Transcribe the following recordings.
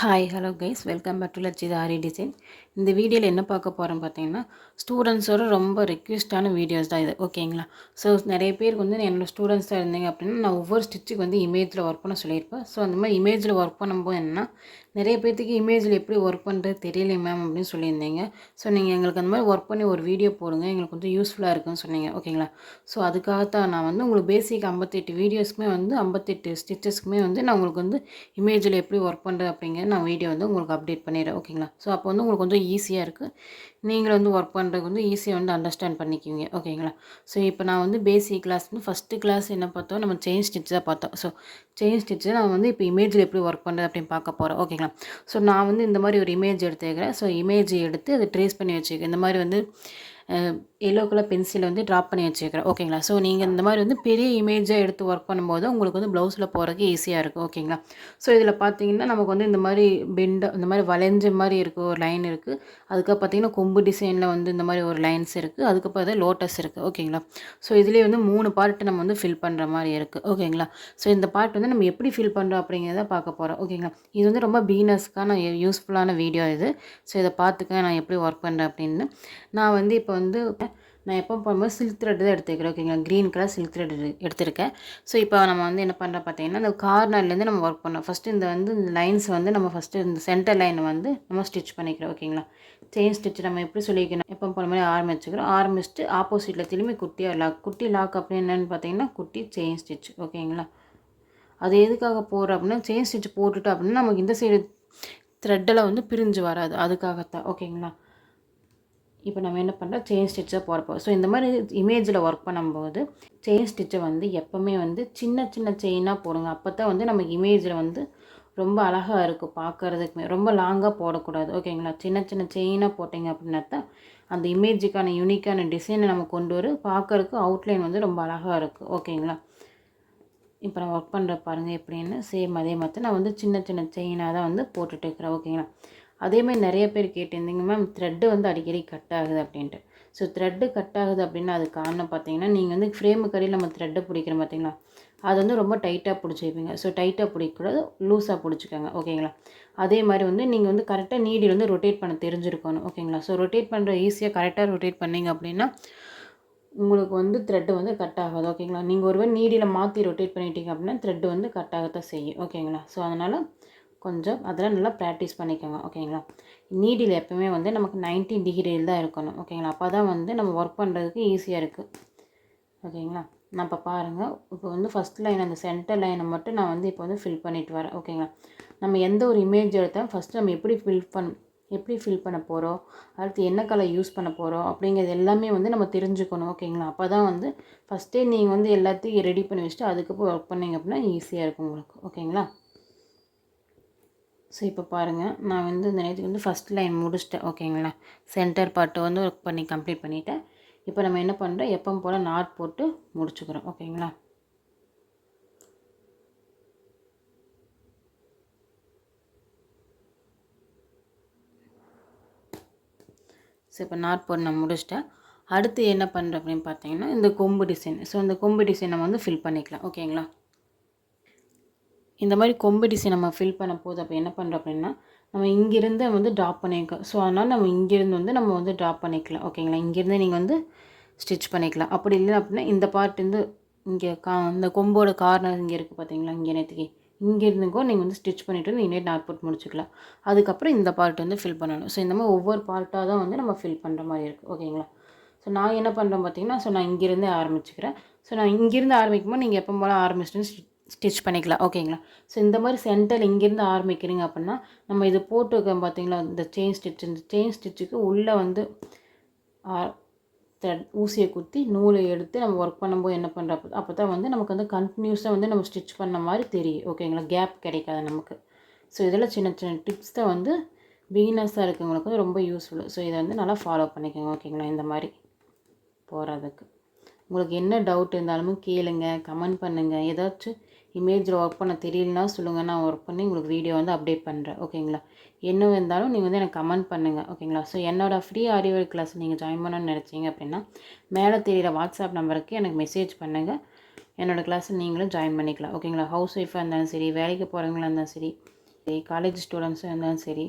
Hi hello guys welcome back to Lakshitha Aari design. இந்த வீடியோவில் என்ன பார்க்க போகிறோம் பார்த்தீங்கன்னா, ஸ்டூடெண்ட்ஸோட ரொம்ப ரெக்வெஸ்ட்டான வீடியோஸ் தான் இது, ஓகேங்களா? ஸோ நிறைய பேருக்கு வந்து என்னோடய ஸ்டூடெண்ட்ஸாக இருந்தீங்க அப்படின்னா, நான் ஒவ்வொரு ஸ்டிச்சுக்கு வந்து இமேஜில் ஒர்க் பண்ண சொல்லியிருப்பேன். ஸோ அந்த மாதிரி இமேஜில் ஒர்க் பண்ணும்போது என்னென்னா, நிறைய பேர்த்துக்கு இமேஜில் எப்படி ஒர்க் பண்ணுறது தெரியல மேம் அப்படின்னு சொல்லியிருந்தீங்க. ஸோ நீங்கள் எங்களுக்கு அந்த மாதிரி ஒர்க் பண்ணி ஒரு வீடியோ போடுங்க, எங்களுக்கு கொஞ்சம் யூஸ்ஃபுல்லாக இருக்குன்னு சொன்னீங்க, ஓகேங்களா? ஸோ அதுக்காகத்தான் நான் வந்து உங்களுக்கு பேசிக் 58 வீடியோஸ்க்குமே வந்து 58 ஸ்டிச்சஸ்க்குமே வந்து நான் உங்களுக்கு வந்து இமேஜில் எப்படி ஒர்க் பண்ணுறது அப்படிங்கிற நான் வீடியோ வந்து உங்களுக்கு அப்டேட் பண்ணிடுறேன், ஓகேங்களா? ஸோ அப்போ வந்து உங்களுக்கு கொஞ்சம் ஈஸியாக இருக்குது, நீங்களும் வந்து ஒர்க் பண்ணுறதுக்கு வந்து ஈஸியாக வந்து அண்டர்ஸ்டாண்ட் பண்ணிக்குவீங்க, ஓகேங்களா? ஸோ இப்போ நான் வந்து பேசிக் கிளாஸ் வந்து ஃபஸ்ட்டு கிளாஸ் என்ன பார்த்தோம், நம்ம செயின் ஸ்டிச் தான் பார்த்தோம். ஸோ செயின் ஸ்டிச்சு நான் வந்து இப்போ இமேஜில் எப்படி ஒர்க் பண்ணுறது அப்படின்னு பார்க்க போகிறேன், ஓகேங்களா? ஸோ நான் வந்து இந்த மாதிரி ஒரு இமேஜ் எடுத்துக்கிறேன். ஸோ இமேஜ் எடுத்து அதை ட்ரேஸ் பண்ணி வச்சுக்கிறேன். இந்த மாதிரி வந்து எல்லோ கலர் பென்சில் வந்து ட்ராப் பண்ணி வச்சுக்கிறேன், ஓகேங்களா? ஸோ நீங்கள் இந்த மாதிரி வந்து பெரிய இமேஜாக எடுத்து ஒர்க் பண்ணும்போது உங்களுக்கு வந்து ப்ளவுஸில் போகிறதுக்கு ஈஸியாக இருக்கும், ஓகேங்களா? ஸோ இதில் பார்த்தீங்கன்னா நமக்கு வந்து இந்த மாதிரி இந்த மாதிரி வளைஞ்ச மாதிரி இருக்குது, ஒரு லைன் இருக்குது. அதுக்கப்புறம் பார்த்தீங்கன்னா கொம்பு டிசைனில் வந்து இந்த மாதிரி ஒரு லைன்ஸ் இருக்குது. அதுக்கப்புறம் அது லோட்டஸ் இருக்குது, ஓகேங்களா? ஸோ இதுலேயே வந்து 3 பார்ட் நம்ம வந்து ஃபில் பண்ணுற மாதிரி இருக்குது, ஓகேங்களா? ஸோ இந்த பார்ட் வந்து நம்ம எப்படி ஃபில் பண்ணுறோம் அப்படிங்கிறத பார்க்க போகிறோம், ஓகேங்களா? இது வந்து ரொம்ப பிகினர்ஸ்க்கான யூஸ்ஃபுல்லான வீடியோ இது. ஸோ இதை பார்த்துக்க நான் எப்படி ஒர்க் பண்ணுறேன் அப்படின்னு. நான் வந்து இப்போ வந்து நான் எப்போ போகும்போது சில்க் த்ரெட் தான் எடுத்துக்கிறேன், ஓகேங்களா? க்ரீன் கலர் சில்க் த்ரெட் எடுத்திருக்கேன். ஸோ இப்போ நம்ம வந்து என்ன பண்ணுறோம் பார்த்தீங்கன்னா, இந்த கார்னர்லேருந்து நம்ம ஒர்க் பண்ணோம். ஃபஸ்ட்டு இந்த லைன்ஸ் வந்து நம்ம ஃபஸ்ட்டு இந்த சென்டர் லைனை வந்து நம்ம ஸ்டிச் பண்ணிக்கிறோம், ஓகேங்களா? செயின் ஸ்டிச் நம்ம எப்படி சொல்லிக்கணும், எப்போ போகிற மாதிரி ஆரம்பிச்சுட்டு ஆப்போசிட்டில் திரும்பி குட்டி லாக் அப்படின்னு என்னென்னு பார்த்தீங்கன்னா குட்டி செயின் ஸ்டிச், ஓகேங்களா? அது எதுக்காக போடுறோம் அப்படின்னா, செயின் ஸ்டிச் போட்டுட்டு அப்படின்னா நமக்கு இந்த சைடு த்ரெட்டெல்லாம் வந்து பிரிஞ்சு வராது, அதுக்காகத்தான், ஓகேங்களா? இப்போ நம்ம என்ன பண்ணுறோம், செயின் ஸ்டிச்சை போகிறப்போ ஸோ இந்த மாதிரி இமேஜில் ஒர்க் பண்ணும்போது செயின் ஸ்டிச்சை வந்து எப்போவுமே வந்து சின்ன சின்ன செயினாக போடுங்க. அப்போ தான் வந்து நமக்கு இமேஜில் வந்து ரொம்ப அழகாக இருக்கும் பார்க்குறதுக்குமே. ரொம்ப லாங்காக போடக்கூடாது, ஓகேங்களா? சின்ன சின்ன செயினாக போட்டிங்க அப்படின்னா தான் அந்த இமேஜுக்கான யூனிக்கான டிசைனை நம்ம கொண்டு வரும், பார்க்குறதுக்கு அவுட்லைன் வந்து ரொம்ப அழகாக இருக்கும், ஓகேங்களா? இப்போ நான் ஒர்க் பண்ணுற பாருங்கள் எப்படின்னு. சேம் அதே மாதிரி நான் வந்து சின்ன சின்ன செயினாக தான் வந்து போட்டுட்டு இருக்கிறேன், ஓகேங்களா? அதேமாதிரி நிறைய பேர் கேட்டிருந்தீங்க மேம் த்ரெட்டு வந்து அடிக்கடி கட் ஆகுது அப்படின்ட்டு. ஸோ த்ரெட்டு கட் ஆகுது அப்படின்னா அது காரணம் பார்த்தீங்கன்னா, நீங்கள் வந்து ஃப்ரேமுக்கு அடியில் நம்ம த்ரெட்டை பிடிக்கிறோம் பார்த்தீங்களா, அது வந்து ரொம்ப டைட்டாக பிடிச்சிருப்பீங்க. ஸோ டைட்டாக பிடிக்கக்கூடாது, லூஸாக பிடிச்சிக்கோங்க, ஓகேங்களா? அதே மாதிரி வந்து நீங்கள் வந்து கரெக்டாக நீடில் வந்து ரொட்டேட் பண்ண தெரிஞ்சிருக்கணும், ஓகேங்களா? ஸோ ரொட்டேட் பண்ணுற ஈஸியாக கரெக்டாக ரொட்டேட் பண்ணிங்க அப்படின்னா உங்களுக்கு வந்து த்ரெட்டு வந்து கட் ஆகாது, ஓகேங்களா? நீங்கள் ஒருவேளை நீடியில் மாற்றி ரொட்டேட் பண்ணிட்டீங்க அப்படின்னா த்ரெட்டு வந்து கட் ஆகத்தான் செய்யும், ஓகேங்களா? ஸோ அதனால் கொஞ்சம் அதெல்லாம் நல்லா ப்ராக்டிஸ் பண்ணிக்கோங்க, ஓகேங்களா? நீடில் எப்போவுமே வந்து நமக்கு 90 டிகிரியில் தான் இருக்கணும், ஓகேங்களா? அப்போ தான் வந்து நம்ம ஒர்க் பண்ணுறதுக்கு ஈஸியாக இருக்குது, ஓகேங்களா? நான் இப்போ பாருங்கள், இப்போ வந்து ஃபஸ்ட் லைன் அந்த சென்டர் லைனை மட்டும் நான் வந்து இப்போ வந்து ஃபில் பண்ணிட்டு வரேன், ஓகேங்களா? நம்ம எந்த ஒரு இமேஜ் எடுத்தாலும் ஃபஸ்ட்டு நம்ம எப்படி ஃபில் பண்ண போகிறோம், அடுத்து என்ன கலர் யூஸ் பண்ண போகிறோம் அப்படிங்கிறது எல்லாமே வந்து நம்ம தெரிஞ்சுக்கணும், ஓகேங்களா? அப்போ தான் வந்து ஃபஸ்ட்டே நீங்கள் வந்து எல்லாத்தையும் ரெடி பண்ணி வச்சுட்டு அதுக்கப்புறம் ஒர்க் பண்ணிங்க அப்படின்னா ஈஸியாக இருக்கும் உங்களுக்கு, ஓகேங்களா? ஸோ இப்போ பாருங்கள், நான் வந்து இந்த நேரத்துக்கு வந்து ஃபஸ்ட் லைன் முடிச்சிட்டேன், ஓகேங்களா? சென்டர் பார்ட்டை வந்து ஒர்க் பண்ணி கம்ப்ளீட் பண்ணிவிட்டேன். இப்போ நம்ம என்ன பண்ணுறோம், எப்பவும் போல் நாட் போட்டு முடிச்சுக்கிறோம், ஓகேங்களா? ஸோ இப்போ நாட் போட்டு நான் முடிச்சிட்டேன். அடுத்து என்ன பண்ணுறேன் அப்படின்னு பார்த்தீங்கன்னா, இந்த கொம்பு டிசைன். ஸோ இந்த கொம்பு டிசைன் நம்ம வந்து ஃபில் பண்ணிக்கலாம், ஓகேங்களா? இந்த மாதிரி கொம்பு டிசைன் நம்ம ஃபில் பண்ண போது அப்போ என்ன பண்ணுறோம் அப்படின்னா, நம்ம இங்கேருந்து வந்து ட்ராப் பண்ணிக்கலாம். ஸோ அதனால் நம்ம இங்கேருந்து வந்து நம்ம வந்து ட்ராப் பண்ணிக்கலாம், ஓகேங்களா? இங்கேருந்து நீங்கள் வந்து ஸ்டிச் பண்ணிக்கலாம். அப்படி இல்லை அப்படின்னா இந்த பார்ட் வந்து இங்கே இந்த கொம்போட கார்னர் இங்கே இருக்குது பார்த்தீங்களா, இங்கே நேற்றுக்கு இங்கேருந்துக்கோ நீங்கள் வந்து ஸ்டிச் பண்ணிவிட்டு நீங்கள் நாட் போட்டு முடிச்சுக்கலாம். அதுக்கப்புறம் இந்த பார்ட் வந்து ஃபில் பண்ணணும். ஸோ இந்த மாதிரி ஒவ்வொரு பார்ட்டாக தான் வந்து நம்ம ஃபில் பண்ணுற மாதிரி இருக்குது, ஓகேங்களா? ஸோ நான் என்ன பண்ணுறேன் பார்த்தீங்கன்னா, ஸோ நான் இங்கேருந்தே ஆரம்பிச்சுக்கிறேன். ஸோ நான் இங்கேருந்து ஆரம்பிக்கும்போது நீங்கள் எப்போ போல் ஆரம்பிச்சிட்டு ஸ்டிச் பண்ணிக்கலாம், ஓகேங்களா? ஸோ இந்த மாதிரி சென்டர் இங்கேருந்து ஆரம்பிக்கிறீங்க அப்படின்னா நம்ம இது போட்டுருக்கோம் பார்த்தீங்களா, இந்த செயின் ஸ்டிச்சுக்கு உள்ளே வந்து ஊசியை குத்தி நூலை எடுத்து நம்ம ஒர்க் பண்ணும்போது என்ன பண்ணுறப்போ அப்போ தான் வந்து நமக்கு வந்து கண்டினியூஸாக வந்து நம்ம ஸ்டிச் பண்ண மாதிரி தெரியும், ஓகேங்களா? கேப் கிடைக்காது நமக்கு. ஸோ இதெல்லாம் சின்ன சின்ன டிப்ஸ் தான் வந்து பிகினர்ஸாக இருக்கவங்களுக்கு வந்து ரொம்ப யூஸ்ஃபுல். ஸோ இதை வந்து நல்லா ஃபாலோ பண்ணிக்கோங்க, ஓகேங்களா? இந்த மாதிரி போகிறதுக்கு உங்களுக்கு என்ன டவுட் இருந்தாலும் கேளுங்க, கமெண்ட் பண்ணுங்கள். ஏதாச்சும் இமேஜில் ஒர்க் பண்ண தெரியலனா சொல்லுங்கள், நான் ஒர்க் பண்ணி உங்களுக்கு வீடியோ வந்து அப்டேட் பண்ணுறேன், ஓகேங்களா? என்ன இருந்தாலும் நீங்கள் வந்து எனக்கு கமெண்ட் பண்ணுங்கள், ஓகேங்களா? ஸோ என்னோடய ஃப்ரீ ஆரி ஒர்க் கிளாஸ் நீங்கள் ஜாயின் பண்ணணும்னு நினச்சிங்க அப்படின்னா மேலே தெரிகிற வாட்ஸ்அப் நம்பருக்கு எனக்கு மெசேஜ் பண்ணுங்கள். என்னோடய கிளாஸில் நீங்களும் ஜாயின் பண்ணிக்கலாம், ஓகேங்களா? ஹவுஸ் ஒய்ஃபாக இருந்தாலும் சரி, வேலைக்கு போகிறவங்களா இருந்தாலும் சரி, காலேஜ் ஸ்டூடெண்ட்ஸாக இருந்தாலும் சரி,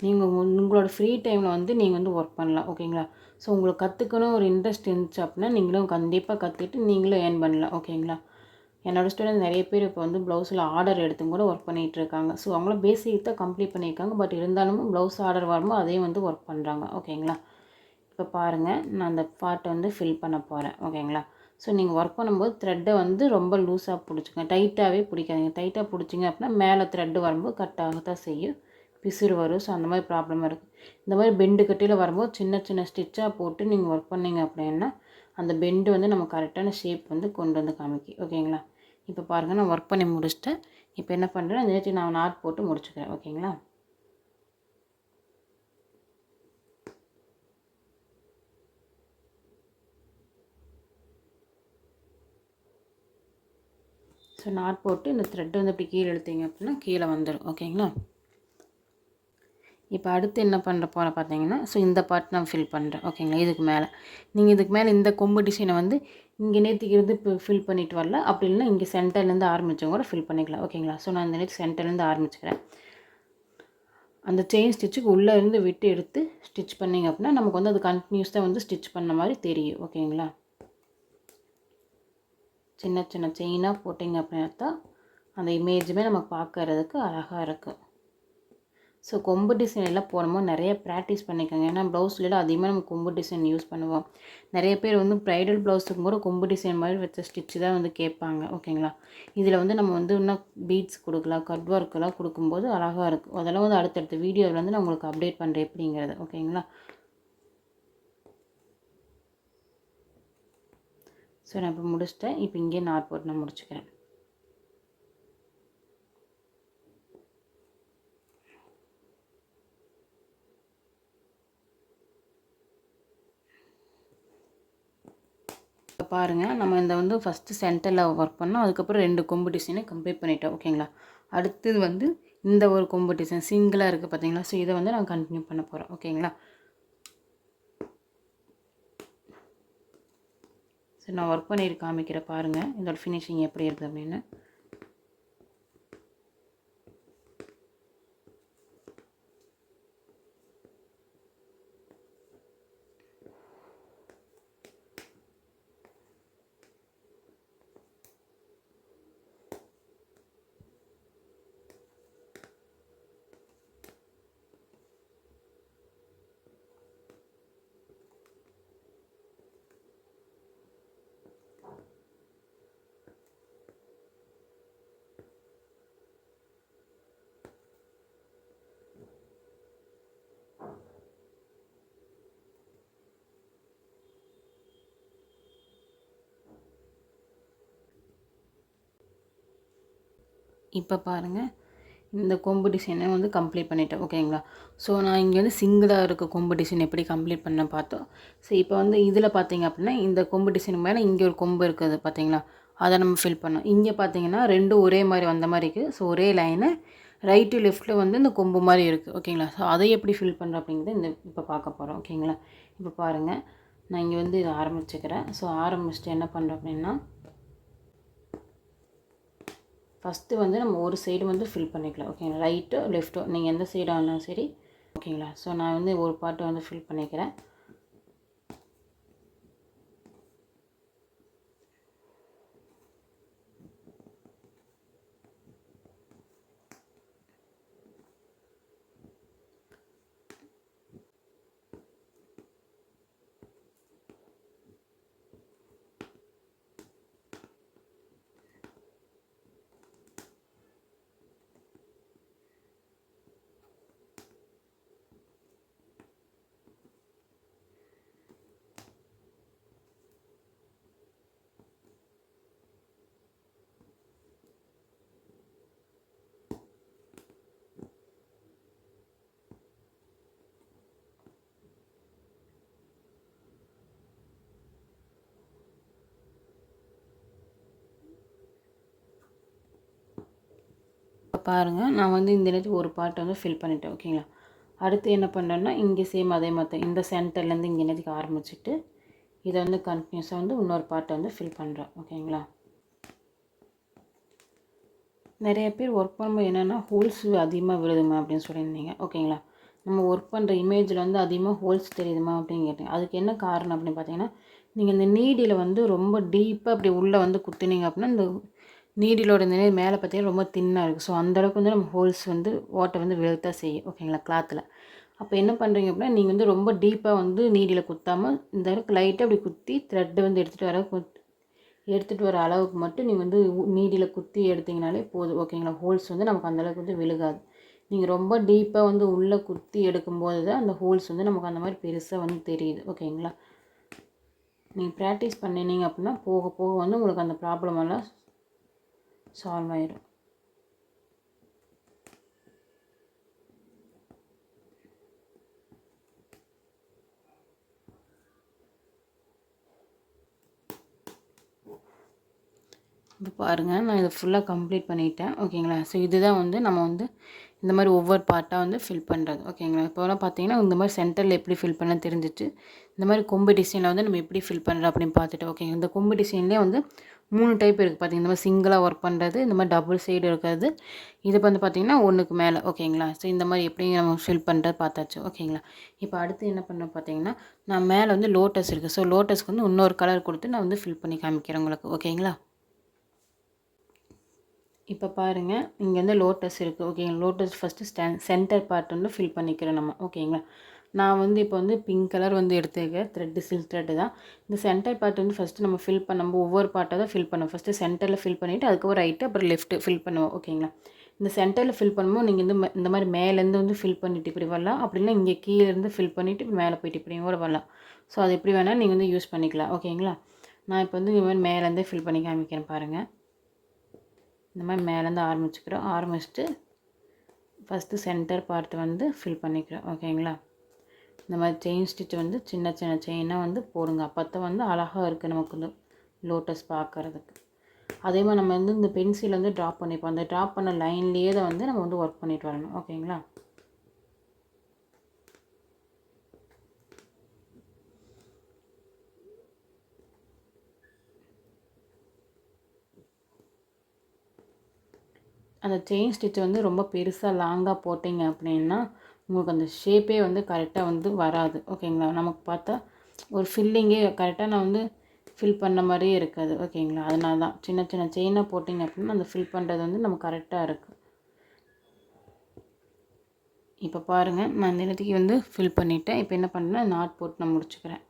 நீங்கள் உங்களோட ஃப்ரீ டைமில் வந்து நீங்கள் வந்து ஒர்க் பண்ணலாம். ஓகேங்களா? ஸோ உங்களுக்கு கற்றுக்கணும் ஒரு இன்ட்ரெஸ்ட் இருந்துச்சு அப்படின்னா நீங்களும் கண்டிப்பாக கற்றுக்கிட்டு நீங்களும் ஏர்ன் பண்ணலாம். ஓகேங்களா? என்னோடய ஸ்டூடெண்ட் நிறைய பேர் இப்போ வந்து ப்ளவுஸில் ஆர்டர் எடுத்து கூட ஒர்க் பண்ணிகிட்டு இருக்காங்க. ஸோ அவங்களும் பேசிக் தான் கம்ப்ளீட் பண்ணியிருக்காங்க. பட் இருந்தாலும் ப்ளவுஸ் ஆர்டர் வரும்போது அதையும் வந்து ஒர்க் பண்ணுறாங்க. ஓகேங்களா? இப்போ பாருங்கள், நான் அந்த பார்ட்டை வந்து ஃபில் பண்ண போகிறேன். ஓகேங்களா? ஸோ நீங்கள் ஒர்க் பண்ணும்போது த்ரெட்டை வந்து ரொம்ப லூஸாக பிடிச்சிங்க, டைட்டாகவே பிடிக்காதீங்க. டைட்டாக பிடிச்சிங்க அப்படின்னா மேலே த்ரெட்டு வரும்போது கட் ஆகத்தான் செய்யும், பிசுறு வரும். ஸோ அந்த மாதிரி ப்ராப்ளம் இருக்குது. இந்த மாதிரி பெண்டு கட்டியில் வரும்போது சின்ன சின்ன ஸ்டிச்சாக போட்டு நீங்கள் ஒர்க் பண்ணிங்க அப்படின்னா அந்த பெண்டு வந்து நம்ம கரெக்டான ஷேப் வந்து கொண்டு வந்து காமிக்கும். ஓகேங்களா? இப்போ பாருங்கள், நான் ஒர்க் பண்ணி முடிச்சிட்டேன். இப்போ என்ன பண்ணுறேன், அந்த நேற்று நான் நாட் போட்டு முடிச்சுக்கிறேன். ஓகேங்களா? ஸோ நாட் போட்டு இந்த த்ரெட் வந்து இப்படி கீழே இழுத்தீங்க அப்படின்னா கீழே வந்துடும். ஓகேங்களா? இப்போ அடுத்து என்ன பண்ணுற போகிற பார்த்தீங்கன்னா, ஸோ இந்த பார்ட் நான் ஃபில் பண்ணுறேன். ஓகேங்களா? இதுக்கு மேலே நீங்கள் இதுக்கு மேலே இந்த கொம்பு டிசைனை வந்து இங்கே நேற்றுக்கு இப்போ ஃபில் பண்ணிட்டு வரல, அப்படி இல்லைன்னா இங்கே சென்டர்லேருந்து ஆரம்பித்தவங்க கூட ஃபில் பண்ணிக்கலாம். ஓகேங்களா? ஸோ நான் இந்த நேற்று சென்டர்லேருந்து ஆரம்பிச்சுக்கிறேன். அந்த செயின் ஸ்டிச்சுக்கு உள்ளே இருந்து விட்டு எடுத்து ஸ்டிச் பண்ணிங்க அப்படின்னா நமக்கு வந்து அது கண்டினியூஸாக வந்து ஸ்டிச் பண்ண மாதிரி தெரியும். ஓகேங்களா? சின்ன சின்ன செயினாக போட்டிங்க அப்படின்னா தான் அந்த இமேஜுமே நம்ம பார்க்கறதுக்கு அழகாக இருக்கும். ஸோ கொம்பு டிசைன் எல்லாம் போடும்போது நிறைய ப்ராக்டிஸ் பண்ணிக்கோங்க. ஏன்னா ப்ளவுஸ்லாம் அதிகமாக நம்ம கொம்பு டிசைன் யூஸ் பண்ணுவோம். நிறைய பேர் வந்து ப்ரைடல் ப்ளவுஸுக்கும் கூட கொம்பு டிசைன் மாதிரி வச்ச ஸ்டிச்சு தான் வந்து கேட்பாங்க. ஓகேங்களா? இதில் வந்து நம்ம வந்து இன்னும் பீட்ஸ் கொடுக்கலாம், கட் ஒர்க்கெல்லாம் கொடுக்கும்போது அழகாக இருக்கும். அதெல்லாம் வந்து அடுத்தடுத்த வீடியோவில் வந்து நான் உங்களுக்கு அப்டேட் பண்ணுறேன் எப்படிங்கிறது. ஓகேங்களா? ஸோ நான் இப்போ முடிச்சிட்டேன். இப்போ இங்கே நாட் போட்டு நான் முடிச்சுக்கிறேன். இப்போ பாருங்கள், நம்ம இந்த வந்து ஃபஸ்ட்டு சென்டரில் ஒர்க் பண்ணோம். அதுக்கப்புறம் 2 கொம்பு டிசைனை கம்ப்ளீட் பண்ணிட்டோம். ஓகேங்களா? அடுத்தது வந்து இந்த ஒரு கொம்பு டிசைன் சிங்கிளாக இருக்குது பார்த்தீங்களா? ஸோ இதை வந்து நான் கண்டினியூ பண்ண போகிறேன். ஓகேங்களா? ஸோ நான் ஒர்க் பண்ணிட்டு காமிக்கிறேன் பாருங்கள், இதோட ஃபினிஷிங் எப்படி இருக்குது அப்படின்னு. இப்போ பாருங்கள், இந்த கொம்பு டிசைனை வந்து கம்ப்ளீட் பண்ணிட்டேன். ஓகேங்களா? ஸோ நான் இங்கே வந்து சிங்கிளாக இருக்க கொம்பு டிசைன் எப்படி கம்ப்ளீட் பண்ண பார்த்தோம். ஸோ இப்போ வந்து இதில் பார்த்தீங்க அப்படின்னா இந்த கொம்பு டிசைன் மேலே இங்கே ஒரு கொம்பு இருக்குது பார்த்தீங்களா? அதை நம்ம ஃபில் பண்ணோம். இங்கே பார்த்தீங்கன்னா 2 ஒரே மாதிரி வந்த மாதிரி இருக்குது. ஸோ ஒரே லைனு ரைட்டு லெஃப்ட்டில் வந்து இந்த கொம்பு மாதிரி இருக்குது. ஓகேங்களா? ஸோ அதை எப்படி ஃபில் பண்ணுறோம் அப்படிங்கிறது இந்த இப்போ பார்க்க போகிறோம். ஓகேங்களா? இப்போ பாருங்கள், நான் இங்கே வந்து இதை ஆரம்பிச்சுக்கிறேன். ஸோ ஆரம்பிச்சுட்டு என்ன பண்ணுறோம் அப்படின்னா, ஃபஸ்ட்டு வந்து நம்ம ஒரு சைடு வந்து ஃபில் பண்ணிக்கலாம். ஓகேங்களா? ரைட்டோ லெஃப்ட்டோ நீங்கள் எந்த சைடாக இருந்தாலும் சரி. ஓகேங்களா? ஸோ நான் வந்து ஒரு பார்ட்டை வந்து ஃபில் பண்ணிக்கிறேன். இப்போ பாருங்கள், நான் வந்து இந்த நேரத்துக்கு ஒரு பார்ட்டை வந்து ஃபில் பண்ணிட்டேன். ஓகேங்களா? அடுத்து என்ன பண்ணுறேன்னா இங்கே சேம் அதே மாதிரி இந்த சென்டர்லேருந்து இங்கே நேரத்துக்கு ஆரம்பிச்சுட்டு இதை வந்து கண்டினியூஸாக வந்து இன்னொரு பார்ட்டை வந்து ஃபில் பண்ணுறேன். ஓகேங்களா? நிறைய பேர் ஒர்க் பண்ணும்போது என்னென்னா ஹோல்ஸ் அதிகமாக விழுதுமா அப்படின்னு சொல்லியிருந்தீங்க. ஓகேங்களா, நம்ம ஒர்க் பண்ணுற இமேஜில் வந்து அதிகமாக ஹோல்ஸ் தெரியுதுமா அப்படின்னு கேட்டேன். அதுக்கு என்ன காரணம் அப்படின்னு பார்த்தீங்கன்னா, நீங்கள் இந்த நீடியில் வந்து ரொம்ப டீப்பாக அப்படி உள்ளே வந்து குத்துனீங்க அப்படின்னா இந்த நீடிலோட இந்த மேலே பார்த்தீங்கன்னா ரொம்ப தின்னாக இருக்குது. ஸோ அந்தளவுக்கு வந்து நம்ம ஹோல்ஸ் வந்து ஓட்டை வந்து விழுத்தான் செய்யும். ஓகேங்களா, கிளாத்தில். அப்போ என்ன பண்ணுறீங்க அப்படின்னா, நீங்கள் வந்து ரொம்ப டீப்பாக வந்து நீடியில் குத்தாமல் இந்த அளவுக்கு லைட்டாக அப்படி குத்தி த்ரெட்டை வந்து எடுத்துகிட்டு வர அளவுக்கு மட்டும் நீங்கள் வந்து நீடியில் குத்தி எடுத்திங்கனாலே போதும். ஓகேங்களா, ஹோல்ஸ் வந்து நமக்கு அந்தளவுக்கு வந்து விழுகாது. நீங்கள் ரொம்ப டீப்பாக வந்து உள்ளே குத்தி எடுக்கும்போது தான் அந்த ஹோல்ஸ் வந்து நமக்கு அந்த மாதிரி பெருசாக வந்து தெரியுது. ஓகேங்களா, நீங்கள் ப்ராக்டிஸ் பண்ணினீங்க அப்படின்னா போக போக வந்து உங்களுக்கு அந்த ப்ராப்ளம் எல்லாம் சால்வ் ஆயிடும். இப்போ பாருங்கள், நான் இதை ஃபுல்லாக கம்ப்ளீட் பண்ணிட்டேன். ஓகேங்களா, ஸோ இதுதான் வந்து நம்ம வந்து இந்த மாதிரி ஒவ்வொரு பார்ட்டாக வந்து ஃபில் பண்ணுறது. ஓகேங்களா, இப்போலாம் பார்த்தீங்கன்னா இந்த மாதிரி சென்டரில் எப்படி ஃபில் பண்ண தெரிஞ்சிச்சு. இந்த மாதிரி கொம்பு டிசைனில் வந்து நம்ம எப்படி ஃபில் பண்ணுறோம் அப்படின்னு பார்த்துட்டு. ஓகேங்க, இந்த கொம்பு டிசைன்லேயே வந்து 3 டைப் இருக்குது. பார்த்தீங்கன்னா இந்த மாதிரி சிங்கிளாக ஒர்க் பண்ணுறது, இந்த மாதிரி டபுள் சைடு இருக்கிறது, இது வந்து பார்த்திங்கன்னா ஒன்றுக்கு மேலே. ஓகேங்களா, ஸோ இந்த மாதிரி எப்படி நம்ம ஃபில் பண்ணுறது பார்த்தாச்சு. ஓகேங்களா, இப்போ அடுத்து என்ன பண்ண பார்த்தீங்கன்னா, நான் மேலே வந்து லோட்டஸ் இருக்குது. ஸோ லோட்டஸ்க்கு வந்து இன்னொரு கலர் கொடுத்து நான் வந்து ஃபில் பண்ணி காமிக்கிறேன் உங்களுக்கு. ஓகேங்களா, இப்போ பாருங்கள், இங்கே வந்து லோட்டஸ் இருக்குது. ஓகேங்களா, லோட்டஸ் ஃபஸ்ட்டு சென்டர் பார்ட் வந்து ஃபில் பண்ணிக்கிறோம் நம்ம. ஓகேங்களா, நான் வந்து இப்போ வந்து பிங்க் கலர் வந்து எடுத்துருக்கேன். த்ரெட்டு சில்க் த்ரெட்டு தான். இந்த சென்டர் பார்ட் வந்து ஃபஸ்ட்டு நம்ம ஃபில் பண்ணும்போது ஒவ்வொரு பார்ட்டாக தான் ஃபில் பண்ணுவோம். ஃபஸ்ட்டு சென்டரில் ஃபில் பண்ணிவிட்டு அதுக்கப்புறம் ரைட்டு அப்புறம் லெஃப்ட்டு ஃபில் பண்ணுவோம். ஓகேங்களா, இந்த சென்டரில் ஃபில் பண்ணும்போது நீங்கள் இந்த மாதிரி மேலேருந்து வந்து ஃபில் பண்ணிவிட்டு இப்படி வரலாம். அப்படின்னா இங்கே கீழேருந்து ஃபில் பண்ணிவிட்டு மேலே போயிட்டு இப்படி கூட வரலாம். ஸோ அது எப்படி வேணால் நீங்கள் வந்து யூஸ் பண்ணிக்கலாம். ஓகேங்களா, நான் இப்போ வந்து இந்த மாதிரி மேலேருந்தே ஃபில் பண்ணி காமிக்கிறேன் பாருங்கள். இந்த மாதிரி மேலேருந்து ஆரம்பிச்சுட்டு ஃபஸ்ட்டு சென்டர் பார்ட் வந்து ஃபில் பண்ணிக்கிறோம். ஓகேங்களா, இந்த மாதிரி செயின் ஸ்டிச் வந்து சின்ன சின்ன செயினாக வந்து போடுங்க. அப்போ தான் வந்து அழகாக இருக்குது நமக்கு வந்து லோட்டஸ் பார்க்குறதுக்கு. அதே மாதிரி நம்ம வந்து இந்த பென்சில் வந்து ட்ராப் பண்ணிப்போம். அந்த ட்ராப் பண்ண லைன்லேயே தான் வந்து நம்ம வந்து ஒர்க் பண்ணிட்டு வரணும். ஓகேங்களா, அந்த செயின் ஸ்டிச் வந்து ரொம்ப பெருசாக லாங்காக போட்டிங்க அப்படின்னா உங்களுக்கு அந்த ஷேப்பே வந்து கரெக்டாக வந்து வராது. ஓகேங்களா, நமக்கு பார்த்தா ஒரு ஃபில்லிங்கே கரெக்டாக நான் வந்து ஃபில் பண்ண மாதிரியே இருக்காது. ஓகேங்களா, அதனால தான் சின்ன சின்ன செயினாக போட்டிங்க அப்படின்னா அந்த ஃபில் பண்ணுறது வந்து நமக்கு கரெக்டாக இருக்குது. இப்போ பாருங்கள், நான் இந்த இடத்துக்கு வந்து ஃபில் பண்ணிவிட்டேன். இப்போ என்ன பண்ணுறேன்னா நாட் போட்டு நான் முடிச்சுக்கிறேன்.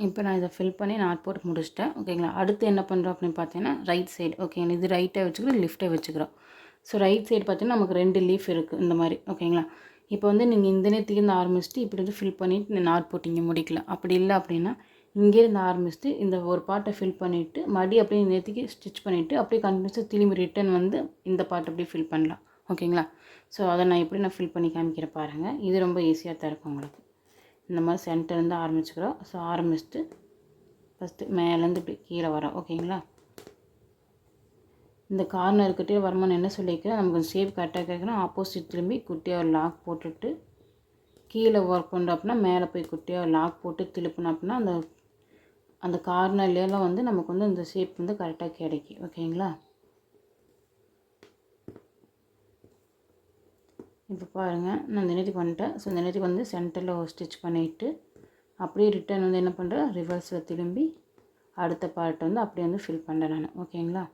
இப்போ நான் இதை ஃபில் பண்ணி நாட் போட்டு முடிச்சிட்டேன். ஓகேங்களா, அடுத்து என்ன பண்ணுறோம் அப்படின்னு பார்த்தீங்கன்னா ரைட் சைடு. ஓகேங்களா, இது ரைட்டாக வச்சுக்கிறோம், லெஃப்ட்டை வச்சுக்கிறோம். ஸோ ரைட் சைடு பார்த்தீங்கன்னா நமக்கு 2 லீஃப் இருக்குது இந்த மாதிரி. ஓகேங்களா, இப்போ வந்து நீங்கள் இந்த நேரத்துலேருந்து ஆரம்பிச்சுட்டு இப்படி வந்து ஃபில் பண்ணிவிட்டு நாட் போட்டு இங்கே முடிக்கலாம். அப்படி இல்லை அப்படின்னா இங்கேருந்து ஆரம்பிச்சுட்டு இந்த ஒரு பார்ட்டை ஃபில் பண்ணிவிட்டு மறுபடியும் அப்படியே நேற்றுக்கு ஸ்டிச் பண்ணிவிட்டு அப்படியே கண்டினியூஸாக திரும்பி ரிட்டன் வந்து இந்த பார்ட் அப்படியே ஃபில் பண்ணலாம். ஓகேங்களா, ஸோ அதை நான் எப்படி நான் ஃபில் பண்ணி காமிக்கிறேன் பாருங்கள். இது ரொம்ப ஈஸியாக தான் இருக்கும் உங்களுக்கு. இந்த மாதிரி சென்டர்லேருந்து ஆரம்பிச்சுக்கிறோம். ஸோ ஆரம்பிச்சுட்டு ஃபஸ்ட்டு மேலேருந்து இப்படி கீழே வரோம். ஓகேங்களா, இந்த கார்னர்கிட்டே வருமானம் என்ன சொல்லியிருக்கிறேன், நமக்கு ஷேப் கரெக்டாக கேட்குறோம். ஆப்போசிட் திரும்பி குட்டியாக ஒரு லாக் போட்டுட்டு கீழே ஒர்க் பண்ணுறோம் அப்படின்னா மேலே போய் குட்டியாக ஒரு லாக் போட்டு திருப்பினோம் அப்படின்னா அந்த கார்னர்லாம் வந்து நமக்கு வந்து அந்த ஷேப் வந்து கரெக்டாக கிடைக்கும். ஓகேங்களா, இப்போ பாருங்கள், நான் இந்த நேரத்துக்கு வந்துட்டேன். ஸோ இந்த நேரத்துக்கு வந்து சென்டரில் ஒரு ஸ்டிச் பண்ணிவிட்டு அப்படியே ரிட்டன் வந்து என்ன பண்ணுறேன், ரிவர்ஸில் திரும்பி அடுத்த பார்ட்டை வந்து அப்படியே வந்து ஃபில் பண்ணுறேன் நான். ஓகேங்களா,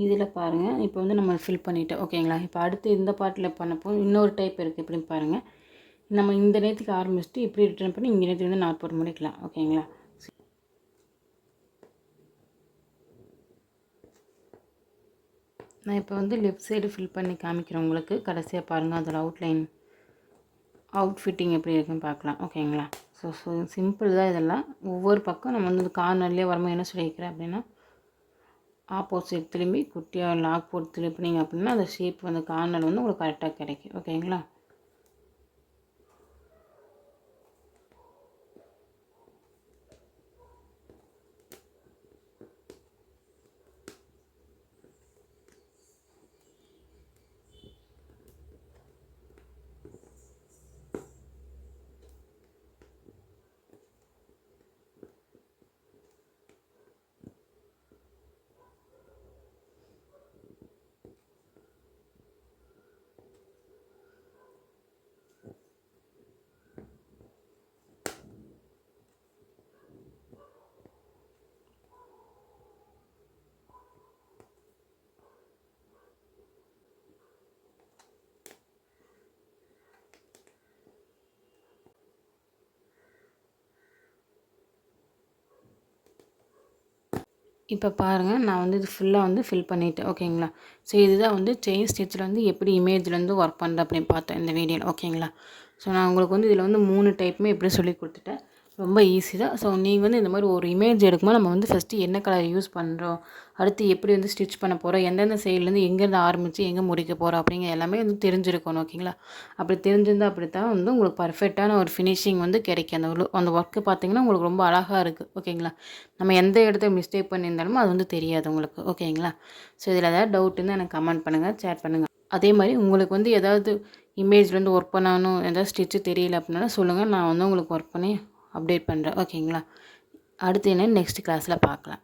இதில் பாருங்கள், இப்போ வந்து நம்ம ஃபில் பண்ணிவிட்டோம். ஓகேங்களா, இப்போ அடுத்து இந்த பார்ட்டில் பண்ணப்போ இன்னொரு டைப் இருக்குது. எப்படின்னு பாருங்கள், நம்ம இந்த நேரத்துக்கு ஆரம்பிச்சுட்டு இப்படி ரிட்டர்ன் பண்ணி இங்கே நேரத்துக்கு வந்து நாட் போட்டு முடிக்கலாம். ஓகேங்களா, நான் இப்போ வந்து லெஃப்ட் சைடு ஃபில் பண்ணி காமிக்கிறேன் உங்களுக்கு. கடைசியாக பாருங்கள், அதில் அவுட்லைன் அவுட்ஃபிட்டிங் எப்படி இருக்குன்னு பார்க்கலாம். ஓகேங்களா, ஸோ சிம்பிள் தான் இதெல்லாம். ஒவ்வொரு பக்கம் நம்ம வந்து கார்னர்லேயே வரும்போது என்ன சொல்லியிருக்கிறேன் அப்படின்னா, ஆப்போசிட் திரும்பி குட்டியாக லாக் போட்டு திருப்பினீங்க அப்படின்னா அந்த ஷேப் வந்து கார்னர் வந்து உங்களுக்கு கரெக்டாக கிடைக்கும். ஓகேங்களா? இப்போ பாருங்கள், நான் வந்து இது ஃபுல்லாக வந்து ஃபில் பண்ணிவிட்டேன். ஓகேங்களா? ஸோ இதுதான் வந்து செயின் ஸ்டிச்சில் வந்து எப்படி இமேஜில் வந்து ஒர்க் பண்ணுறது அப்படின்னு பார்த்தேன் இந்த வீடியோவில். ஓகேங்களா? ஸோ நான் உங்களுக்கு வந்து இதில் வந்து 3 டைப்புமே எப்படி சொல்லி கொடுத்துட்டேன். ரொம்ப ஈஸி தான். ஸோ நீங்கள் வந்து இந்த மாதிரி ஒரு இமேஜ் எடுக்கும்போது நம்ம வந்து ஃபஸ்ட்டு என்ன கலர் யூஸ் பண்ணுறோம், அடுத்து எப்படி வந்து ஸ்டிச் பண்ண போகிறோம், எந்தெந்த சைட்லேருந்து எங்கேருந்து ஆரம்பித்து எங்கே முடிக்க போகிறோம் அப்படிங்கிற எல்லாமே வந்து தெரிஞ்சிருக்கணும். ஓகேங்களா? அப்படி தெரிஞ்சிருந்தால் அப்படி தான் வந்து உங்களுக்கு பர்ஃபெக்டான ஒரு ஃபினிஷிங் வந்து கிடைக்கும். அந்த ஒர்க்கு பார்த்தீங்கன்னா உங்களுக்கு ரொம்ப அழகாக இருக்குது. ஓகேங்களா? நம்ம எந்த இடத்துல மிஸ்டேக் பண்ணியிருந்தாலும் அது வந்து தெரியாது உங்களுக்கு. ஓகேங்களா? ஸோ இதில் ஏதாவது டவுட் இருந்தால் எனக்கு கமெண்ட் பண்ணுங்கள், ஷேர் பண்ணுங்கள். அதே மாதிரி உங்களுக்கு வந்து ஏதாவது இமேஜ்லேருந்து ஒர்க் பண்ணணும், ஏதாவது ஸ்டிச்சு தெரியல அப்படின்னாலும் சொல்லுங்கள். நான் வந்து உங்களுக்கு ஒர்க் பண்ணி அப்டேட் பண்ணுறேன். ஓகேங்களா? அடுத்து என்ன நெக்ஸ்ட் கிளாஸில் பார்க்கலாம்.